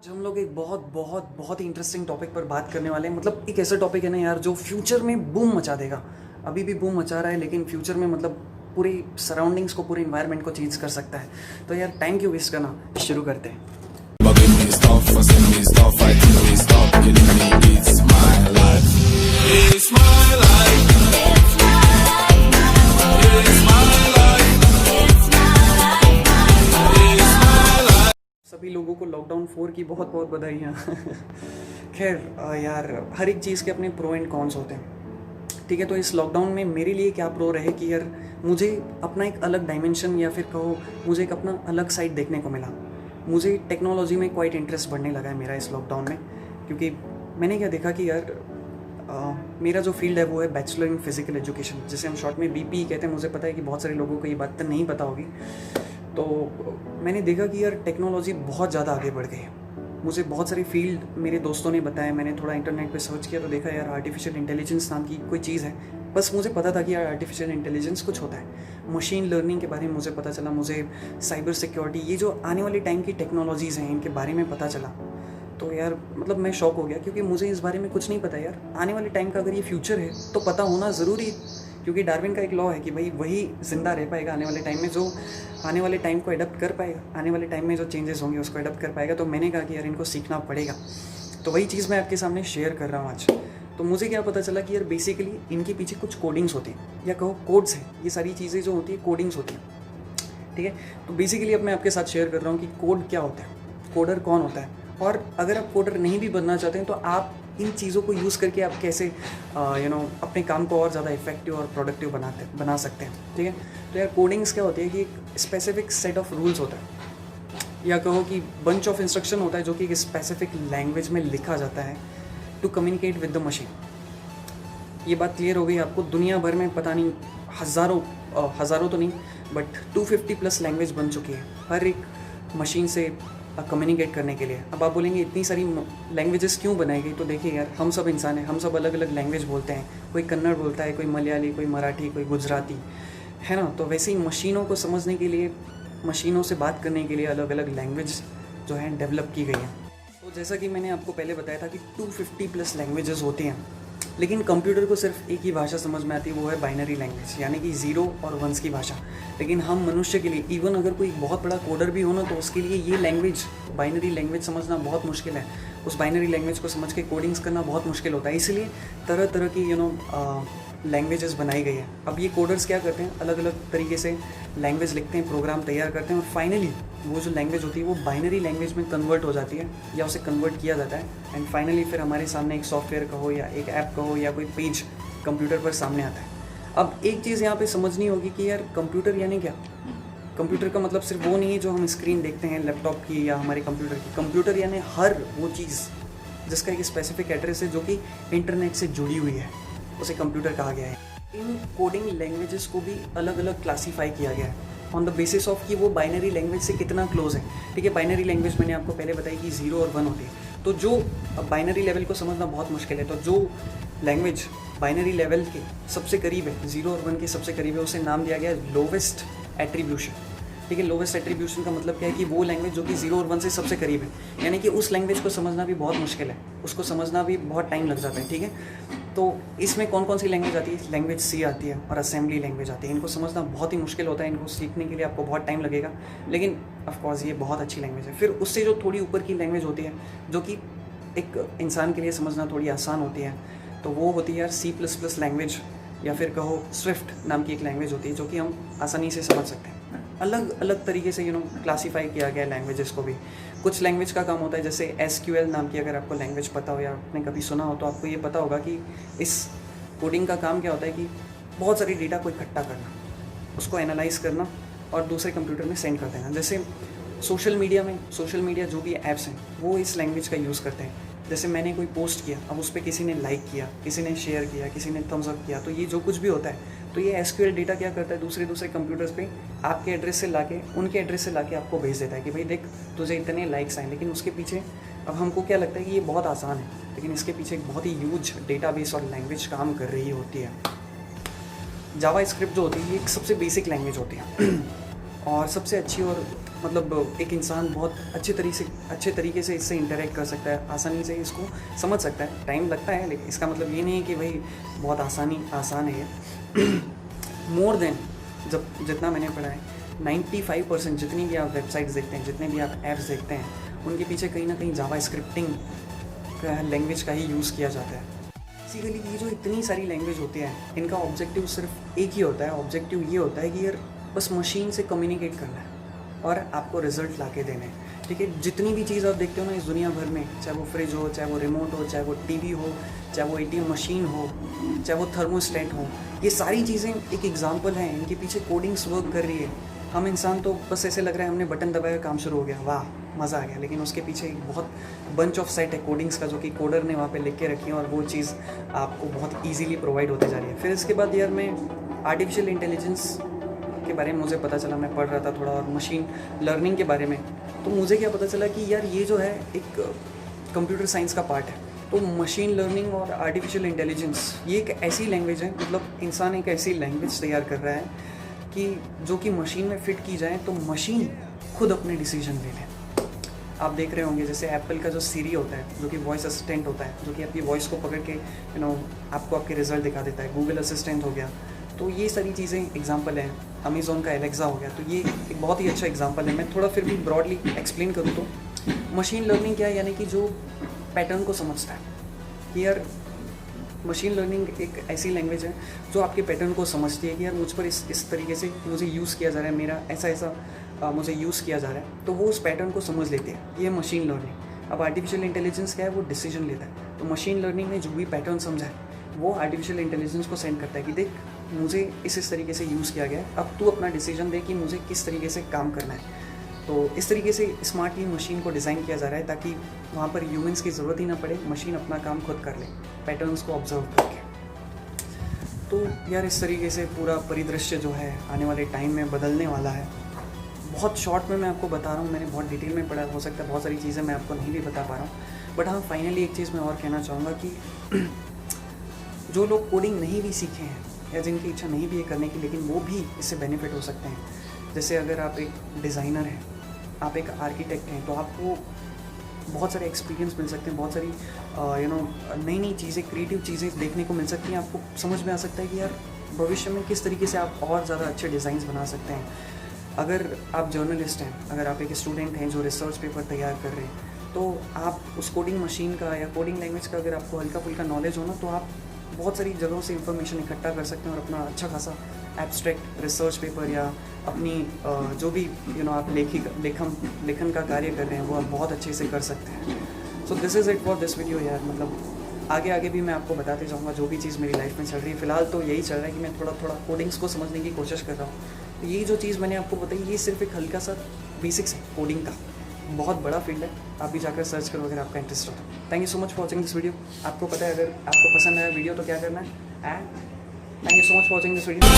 आज हम लोग एक बहुत बहुत बहुत ही इंटरेस्टिंग टॉपिक पर बात करने वाले हैं। मतलब एक ऐसा टॉपिक है ना यार, जो फ्यूचर में बूम मचा देगा। अभी भी बूम मचा रहा है, लेकिन फ्यूचर में मतलब पूरी सराउंडिंग्स को, पूरे इन्वायरमेंट को चेंज कर सकता है। तो यार टाइम क्यों वेस्ट करना, शुरू करते हैं। Bugging me, stop fussing me, stop fighting me, stop killing me. It's my life. It's my life. It's my life. It's my life. सभी लोगों को लॉकडाउन 4 की बहुत बहुत बधाइयाँ। खैर यार, हर एक चीज़ के अपने प्रो एंड कॉन्स होते हैं, ठीक है। तो इस लॉकडाउन में मेरे लिए क्या प्रो रहे कि यार मुझे अपना एक अलग डायमेंशन, या फिर कहो मुझे एक अपना अलग साइड देखने को मिला। मुझे टेक्नोलॉजी में क्वाइट इंटरेस्ट बढ़ने लगा है मेरा इस लॉकडाउन में, क्योंकि मैंने क्या देखा कि यार मेरा जो फील्ड है वो है बैचलर इन फिजिकल एजुकेशन, जिसे हम शॉर्ट में बीपी कहते हैं। मुझे पता है कि बहुत सारे लोगों को ये बात तो नहीं पता होगी। तो मैंने देखा कि यार टेक्नोलॉजी बहुत ज़्यादा आगे बढ़ गई है। मुझे बहुत सारी फील्ड मेरे दोस्तों ने बताया, मैंने थोड़ा इंटरनेट पे सर्च किया तो देखा यार आर्टिफिशियल इंटेलिजेंस नाम की कोई चीज़ है। बस मुझे पता था कि यार आर्टिफिशियल इंटेलिजेंस कुछ होता है। मशीन लर्निंग के बारे में मुझे पता चला, मुझे साइबर सिक्योरिटी, ये जो आने वाले टाइम की टेक्नोलॉजीज़ हैं इनके बारे में पता चला। तो यार मतलब मैं शॉक हो गया, क्योंकि मुझे इस बारे में कुछ नहीं पता यार। आने वाले टाइम का अगर ये फ्यूचर है तो पता होना ज़रूरी है, क्योंकि डार्विन का एक लॉ है कि भाई वही ज़िंदा रह पाएगा आने वाले टाइम में, जो आने वाले टाइम को अडप्ट कर पाएगा, आने वाले टाइम में जो चेंजेस होंगे उसको अडप्ट कर पाएगा। तो मैंने कहा कि यार इनको सीखना पड़ेगा। तो वही चीज़ मैं आपके सामने शेयर कर रहा हूँ आज। तो मुझे क्या पता चला कि यार बेसिकली इनके पीछे कुछ कोडिंग्स होती हैं, या कहो कोड्स हैं। ये सारी चीज़ें जो होती हैं कोडिंग्स होती हैं, ठीक है। तो बेसिकली अब मैं आपके साथ शेयर कर रहा हूँ कि कोड क्या होता है, कोडर कौन होता है, और अगर आप कोडर नहीं भी बनना चाहते हैं तो आप इन चीज़ों को यूज़ करके आप कैसे अपने काम को और ज़्यादा इफेक्टिव और प्रोडक्टिव बना सकते हैं, ठीक है। तो यार कोडिंग्स क्या होती है कि एक स्पेसिफिक सेट ऑफ रूल्स होता है, या कहो कि बंच ऑफ इंस्ट्रक्शन होता है, जो कि एक स्पेसिफिक लैंग्वेज में लिखा जाता है to communicate with the machine. ये बात क्लियर हो गई आपको। दुनिया भर में पता नहीं हज़ारों तो नहीं, बट 250+ लैंग्वेज बन चुकी है हर एक मशीन से कम्युनिकेट करने के लिए। अब आप बोलेंगे इतनी सारी लैंग्वेजेस क्यों बनाई गई? तो देखिए यार, हम सब इंसान हैं, हम सब अलग अलग लैंग्वेज बोलते हैं। कोई कन्नड़ बोलता है, कोई मलयाली, कोई मराठी, कोई गुजराती, है ना। तो वैसे ही मशीनों को समझने के लिए, मशीनों से बात करने के लिए अलग अलग लैंग्वेज जो है डेवलप की गई हैं। तो जैसा कि मैंने आपको पहले बताया था कि 250+ लैंग्वेजेस होती हैं, लेकिन कंप्यूटर को सिर्फ एक ही भाषा समझ में आती है, वो है बाइनरी लैंग्वेज, यानी कि 0 और 1 की भाषा। लेकिन हम मनुष्य के लिए, इवन अगर कोई बहुत बड़ा कोडर भी हो ना, तो उसके लिए ये लैंग्वेज, बाइनरी लैंग्वेज समझना बहुत मुश्किल है। उस बाइनरी लैंग्वेज को समझ के कोडिंग्स करना बहुत मुश्किल होता है। इसलिए तरह तरह की लैंग्वेजेस बनाई गई है। अब ये कोडर्स क्या करते हैं, अलग अलग तरीके से लैंग्वेज लिखते हैं, प्रोग्राम तैयार करते हैं, और फाइनली वो जो लैंग्वेज होती है वो बाइनरी लैंग्वेज में कन्वर्ट हो जाती है, या उसे कन्वर्ट किया जाता है। एंड फाइनली फिर हमारे सामने एक सॉफ्टवेयर कहो, या एक ऐप कहो, या कोई पेज कंप्यूटर पर सामने आता है। अब एक चीज़ यहाँ पे समझनी होगी कि यार कंप्यूटर यानी क्या। कंप्यूटर का मतलब सिर्फ वो नहीं है जो हम स्क्रीन देखते हैं लैपटॉप की या हमारे कंप्यूटर की। कंप्यूटर यानी हर वो चीज़ जिसका एक स्पेसिफिक एड्रेस है, जो कि इंटरनेट से जुड़ी हुई है, उसे कंप्यूटर कहा गया है। इन कोडिंग लैंग्वेजेस को भी अलग अलग क्लासीफाई किया गया है ऑन द बेसिस ऑफ कि वो बाइनरी लैंग्वेज से कितना क्लोज है, ठीक है। बाइनरी लैंग्वेज मैंने आपको पहले बताई कि 0 और 1 होती है। तो जो बाइनरी लेवल को समझना बहुत मुश्किल है, तो जो लैंग्वेज बाइनरी लेवल के सबसे करीब है, 0 और 1 के सबसे करीब है, उसे नाम दिया गया है लोवेस्ट एट्रीब्यूशन, ठीक है। लोवेस्ट एट्रीब्यूशन का मतलब क्या है कि वो लैंग्वेज जो कि 0 और 1 से सबसे करीब है, यानी कि उस लैंग्वेज को समझना भी बहुत मुश्किल है, उसको समझना भी बहुत टाइम लग जाता है, ठीक है। तो इसमें कौन कौन सी लैंग्वेज आती है? लैंग्वेज सी आती है और असेंबली लैंग्वेज आती है। इनको समझना बहुत ही मुश्किल होता है, इनको सीखने के लिए आपको बहुत टाइम लगेगा, लेकिन ऑफकोर्स ये बहुत अच्छी लैंग्वेज है। फिर उससे जो थोड़ी ऊपर की लैंग्वेज होती है, जो कि एक इंसान के लिए समझना थोड़ी आसान होती है, तो वो होती है यार C++ लैंग्वेज, या फिर कहो स्विफ्ट नाम की एक लैंग्वेज होती है, जो कि हम आसानी से समझ सकते हैं। अलग अलग तरीके से क्लासीफाई किया गया लैंग्वेजेस को भी। कुछ लैंग्वेज का काम होता है, जैसे SQL नाम की, अगर आपको लैंग्वेज पता हो या आपने कभी सुना हो तो आपको ये पता होगा कि इस कोडिंग का काम क्या होता है कि बहुत सारी डेटा को इकट्ठा करना, उसको एनालाइज करना और दूसरे कंप्यूटर में सेंड कर देना। जैसे सोशल मीडिया जो भी ऐप्स हैं वो इस लैंग्वेज का यूज़ करते हैं। जैसे मैंने कोई पोस्ट किया, अब उस पर किसी ने लाइक किया, किसी ने शेयर किया, किसी ने थम्स अप किया, तो ये जो कुछ भी होता है, तो ये SQL डेटा क्या करता है, दूसरे कंप्यूटर्स पे आपके एड्रेस से लाके, उनके एड्रेस से लाके आपको भेज देता है कि भाई देख तुझे इतने लाइक्स आए। लेकिन उसके पीछे अब हमको क्या लगता है कि ये बहुत आसान है, लेकिन इसके पीछे एक बहुत ही ह्यूज डेटाबेस और लैंग्वेज काम कर रही होती है। जावा स्क्रिप्ट जो होती है ये एक सबसे बेसिक लैंग्वेज होती है और सबसे अच्छी और मतलब एक इंसान बहुत अच्छे तरीके से इससे इंटरेक्ट कर सकता है, आसानी से इसको समझ सकता है। टाइम लगता है, लेकिन इसका मतलब ये नहीं है कि भाई बहुत आसान है ये। मोर देन जितना मैंने पढ़ा है, 95% जितनी भी आप वेबसाइट्स देखते हैं, जितने भी आप ऐप्स देखते हैं, उनके पीछे कहीं ना कहीं जावा स्क्रिप्टिंग लैंग्वेज का ही यूज़ किया जाता है। बेसिकली ये जो इतनी सारी लैंग्वेज होती है, इनका ऑब्जेक्टिव सिर्फ एक ही होता है। ऑब्जेक्टिव ये होता है कि यार बस मशीन से कम्युनिकेट करना है और आपको रिजल्ट ला के देने हैं। ठीक है, जितनी भी चीज़ आप देखते हो ना इस दुनिया भर में, चाहे वो फ्रिज हो, चाहे वो रिमोट हो, चाहे वो टीवी हो, चाहे वो ATM मशीन हो, चाहे वो थर्मोस्टेट हो, ये सारी चीज़ें एक एग्जाम्पल हैं। इनके पीछे कोडिंग्स वर्क कर रही है। हम इंसान तो बस ऐसे लग रहा है हमने बटन दबाया, काम शुरू हो गया, वाह मज़ा आ गया, लेकिन उसके पीछे एक बहुत बंच ऑफ सेट है कोडिंग्स का, जो कि कोडर ने वहाँ पे लिख के रखी है और वो चीज़ आपको बहुत ईजीली प्रोवाइड होती जा रही है। फिर इसके बाद यार मैं आर्टिफिशियल इंटेलिजेंस के बारे में मुझे पता चला, मैं पढ़ रहा था थोड़ा, और मशीन लर्निंग के बारे में। तो मुझे क्या पता चला कि यार ये जो है एक कंप्यूटर साइंस का पार्ट है। तो मशीन लर्निंग और आर्टिफिशियल इंटेलिजेंस ये एक ऐसी लैंग्वेज है, मतलब इंसान एक ऐसी लैंग्वेज तैयार कर रहा है कि जो कि मशीन में फिट की जाए तो मशीन खुद अपने डिसीजन ले ले। आप देख रहे होंगे जैसे एप्पल का जो सीरी होता है, जो कि वॉइस असिस्टेंट होता है, जो कि आपकी वॉइस को पकड़ के आपको आपके रिजल्ट दिखा देता है। गूगल असिस्टेंट हो गया, तो ये सारी चीज़ें एग्जांपल हैं। अमेज़ॉन का एलेक्सा हो गया, तो ये एक बहुत ही अच्छा एग्जांपल है। मैं थोड़ा फिर भी ब्रॉडली एक्सप्लेन करूँ तो मशीन लर्निंग क्या है, यानी कि जो पैटर्न को समझता है कि यार मशीन लर्निंग एक ऐसी लैंग्वेज है जो आपके पैटर्न को समझती है कि यार मुझ पर इस तरीके से मुझे यूज़ किया जा रहा है, मेरा ऐसा मुझे यूज़ किया जा रहा है, तो वो उस पैटर्न को समझ लेते हैं। ये मशीन लर्निंग। अब आर्टिफिशियल इंटेलिजेंस क्या है, वो डिसीजन लेता है। तो मशीन लर्निंग ने जो भी पैटर्न समझा है वो आर्टिफिशियल इंटेलिजेंस को सेंड करता है कि देख मुझे इस तरीके से यूज़ किया गया है, अब तू अपना डिसीजन दे कि मुझे किस तरीके से काम करना है। तो इस तरीके से स्मार्टली मशीन को डिज़ाइन किया जा रहा है ताकि वहाँ पर ह्यूमंस की ज़रूरत ही ना पड़े, मशीन अपना काम खुद कर ले पैटर्न्स को ऑब्जर्व करके। तो यार इस तरीके से पूरा परिदृश्य जो है आने वाले टाइम में बदलने वाला है। बहुत शॉर्ट में मैं आपको बता रहा हूँ, मैंने बहुत डिटेल में पढ़ा, हो सकता है बहुत सारी चीज़ें मैं आपको नहीं भी बता पा रहा हूँ। बट हाँ, फाइनली एक चीज़ मैं और कहना चाहूँगा कि जो लोग कोडिंग नहीं भी सीखे हैं या जिनकी इच्छा नहीं भी है करने की, लेकिन वो भी इससे बेनिफिट हो सकते हैं। जैसे अगर आप एक डिज़ाइनर हैं, आप एक आर्किटेक्ट हैं, तो आपको बहुत सारे एक्सपीरियंस मिल सकते हैं, बहुत सारी नई नई चीज़ें, क्रिएटिव चीज़ें देखने को मिल सकती हैं। आपको समझ में आ सकता है कि यार भविष्य में किस तरीके से आप और ज़्यादा अच्छे डिज़ाइंस बना सकते हैं। अगर आप जर्नलिस्ट हैं, अगर आप एक स्टूडेंट हैं जो रिसर्च पेपर तैयार कर रहे हैं, तो आप उस कोडिंग मशीन का या कोडिंग लैंग्वेज का अगर आपको हल्का फुल्का नॉलेज हो ना, तो आप बहुत सारी जगहों से इंफॉर्मेशन इकट्ठा कर सकते हैं और अपना अच्छा खासा एब्स्ट्रैक्ट रिसर्च पेपर या अपनी जो भी आप लेखन का कार्य कर रहे हैं वो आप बहुत अच्छे से कर सकते हैं। So this is it for this video यार। मतलब आगे भी मैं आपको बताते जाऊँगा जो भी चीज़ मेरी लाइफ में चल रही है। फ़िलहाल तो यही चल रहा है कि मैं थोड़ा कोडिंग्स को समझने की कोशिश कर रहा हूँ। तो ये जो चीज़ मैंने आपको बताई, ये सिर्फ एक हल्का सा बेसिक्स है कोडिंग का, बहुत बड़ा फील्ड है। आप भी जाकर सर्च करो अगर आपका इंटरेस्ट हो तो। Thank you so much for watching this video. आपको पता है अगर आपको पसंद आया वीडियो तो क्या करना है, and thank you so much for watching this video.